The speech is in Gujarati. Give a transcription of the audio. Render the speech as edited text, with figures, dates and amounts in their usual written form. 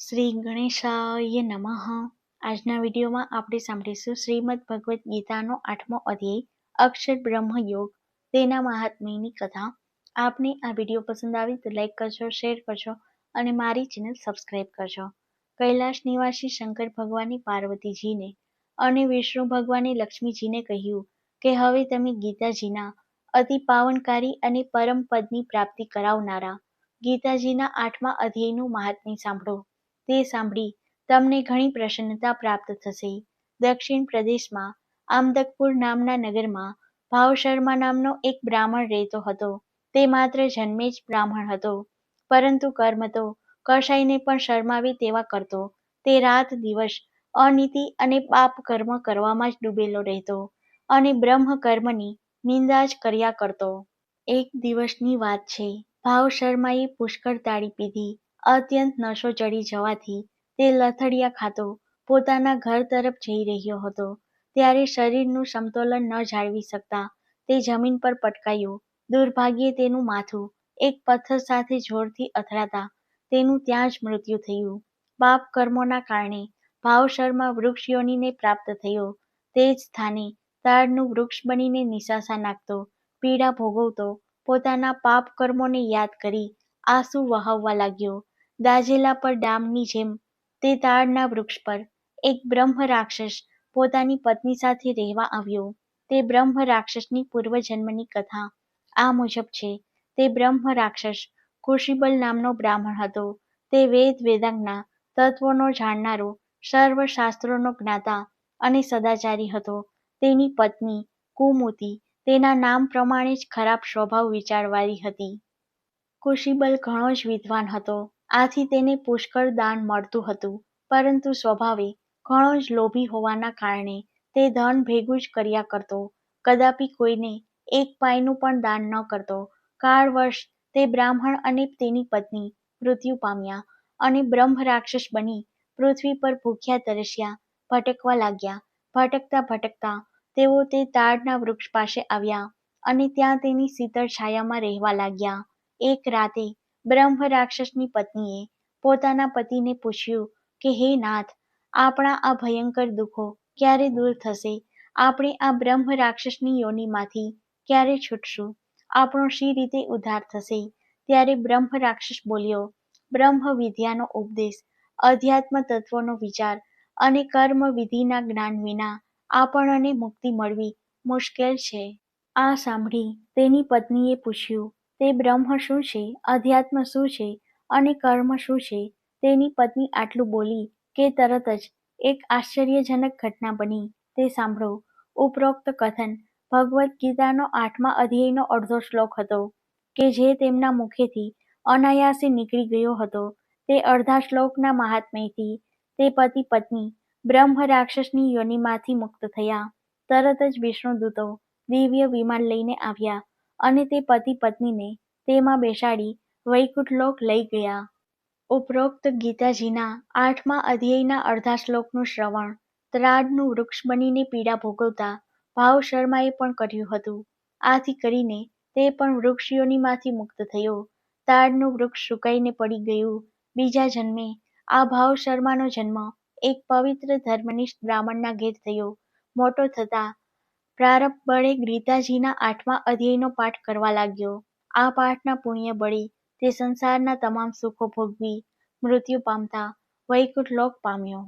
શ્રી ગણેશાય નમઃ. આજના વિડીયોમાં આપણે સાંભળીશું શ્રીમદ ભગવદ્ ગીતાનો 8મો અધ્યાય અક્ષર બ્રહ્મ યોગ, તેના મહાત્મ્યની કથા. આપને આ વિડીયો પસંદ આવે તો લાઈક કરજો, શેર કરજો અને મારી ચેનલ સબસ્ક્રાઇબ કરજો. કૈલાશ નિવાસી શંકર ભગવાને પાર્વતીજીને અને વિષ્ણુ ભગવાને લક્ષ્મીજીને કહ્યું કે હવે તમે ગીતાજીના અતિ પાવનકારી અને પરમ પદની પ્રાપ્તિ કરાવનારા ગીતાજીના 8મા અધ્યાયનું મહાત્મ્ય સાંભળો. તે સાંભળી તમને ઘણી પ્રસન્નતા પ્રાપ્ત થશે. દક્ષિણ પ્રદેશમાં આમદકપુર નામના નગરમાં ભાવશર્મા નામનો એક બ્રાહ્મણ રહેતો હતો. તે માત્ર જન્મે જ બ્રાહ્મણ હતો, પરંતુ કર્મ તો કશાયને પણ શરમાવે તેવા કરતો. તે રાત દિવસ અનીતિ અને પાપ કર્મ કરવામાં જ ડૂબેલો રહેતો અને બ્રહ્મ કર્મની નિંદા જ કર્યા કરતો. એક દિવસની વાત છે. ભાવશર્માએ પુષ્કળ તાળી પીધી. અત્યંત નશો ચડી જવાથી તે લથડિયા ખાતો પોતાના ઘર તરફ જઈ રહ્યો હતો. ત્યારે શરીરનું સમતોલન ન જાળવી શકતા તે જમીન પર પટકાયો. દુર્ભાગ્યે તેનું માથું એક પથ્થર સાથે જોરથી અથડાતા તેનું ત્યાં જ મૃત્યુ થયું. પાપ કર્મોના કારણે ભાવશર્મા વૃક્ષ યોનિને પ્રાપ્ત થયો. તે જ સ્થાને તાડનું વૃક્ષ બનીને નિશાસા નાખતો, પીડા ભોગવતો, પોતાના પાપ કર્મોને યાદ કરી આંસુ વહાવવા લાગ્યો. દાઝેલા પર ડામની જેમ તે તાડના વૃક્ષ પર એક બ્રહ્મ રાક્ષસ પોતાની પત્ની સાથે રહેવા આવ્યો. તે બ્રહ્મ રાક્ષસની પૂર્વજન્મની કથા આ મુજબ છે. તે બ્રહ્મ રાક્ષસ કુશીબલ નામનો બ્રાહ્મણ હતો. તે વેદાંગના તત્વોનો જાણનારો, સર્વ શાસ્ત્રોનો જ્ઞાતા અને સદાચારી હતો. તેની પત્ની કુમુતિ તેના નામ પ્રમાણે જ ખરાબ સ્વભાવ વિચારવાળી હતી. કુશીબલ ઘણો જ વિદ્વાન હતો. આથી તેને પુષ્કળ દાન મળતું હતું, પરંતુ સ્વભાવે ઘણો જ લોભી હોવાના કારણે તે ધન ભેગું જ કર્યા કરતો. કદાપી કોઈને એક પાઈનું પણ દાન ન કરતો. કાળવશ તે બ્રાહ્મણ અને તેની પત્ની મૃત્યુ પામ્યા અને બ્રહ્મ રાક્ષસ બની પૃથ્વી પર ભૂખ્યા તરસ્યા ભટકવા લાગ્યા. ભટકતા ભટકતા તેઓ તે તાડના વૃક્ષ પાસે આવ્યા અને ત્યાં તેની શીતળ છાયામાં રહેવા લાગ્યા. એક રાતે બ્રહ્મ રાક્ષસની પત્નીએ પોતાના પતિને પૂછ્યું કે હે નાથ, આપણા આ ભયંકર દુઃખો ક્યારે દૂર થશે? આપણે આ બ્રહ્મ રાક્ષસની યોનિમાંથી ક્યારે છૂટશું? આપણો શી રીતે ઉદ્ધાર થશે? ત્યારે બ્રહ્મ રાક્ષસ બોલ્યો, બ્રહ્મ વિદ્યાનો ઉપદેશ, અધ્યાત્મ તત્વોનો વિચાર અને કર્મ વિધિના જ્ઞાન વિના આપણને મુક્તિ મળવી મુશ્કેલ છે. આ સાંભળી તેની પત્નીએ પૂછ્યું, તે બ્રહ્મ શું છે, અધ્યાત્મ શું છે અને કર્મ શું છે? તેની પત્ની આટલું બોલી કે તરત જ એક આશ્ચર્યજનક ઘટના બની. તે સાંભળો. ઉપરોક્ત કથન ભગવદ્ ગીતાનો 8મા અધ્યાયનો અડધો શ્લોક હતો કે જે તેમના મુખેથી અનાયાસે નીકળી ગયો હતો. તે અડધા શ્લોકના મહાત્મ્યથી તે પતિ પત્ની બ્રહ્મ રાક્ષસની યોનિમાંથી મુક્ત થયા. તરત જ વિષ્ણુદૂતો દિવ્ય વિમાન લઈને આવ્યા અને તે પતિ પત્નીને તેમાં બેસાડી વૈકુંઠ લોક લઈ ગયા. ઉપરોક્ત ગીતાજીના 8મા અધ્યાયના અડધા શ્લોકનું શ્રવણ ત્રાડનું વૃક્ષ બનીને પીડા ભોગવતા ભાવશર્માએ પણ કર્યું હતું. આથી કરીને તે પણ વૃક્ષ યોનિમાંથી મુક્ત થયો. તાડનું વૃક્ષ સુકાઈને પડી ગયું. બીજા જન્મે આ ભાવશર્માનો જન્મ એક પવિત્ર ધર્મનિષ્ઠ બ્રાહ્મણના ઘેર થયો. મોટો થતા પ્રારબ્ધ બળે ગીતાજીના 8મા અધ્યાયનો પાઠ કરવા લાગ્યો. આ પાઠના પુણ્ય બળે તે સંસારના તમામ સુખો ભોગવી મૃત્યુ પામતા વૈકુંઠ લોક પામ્યો.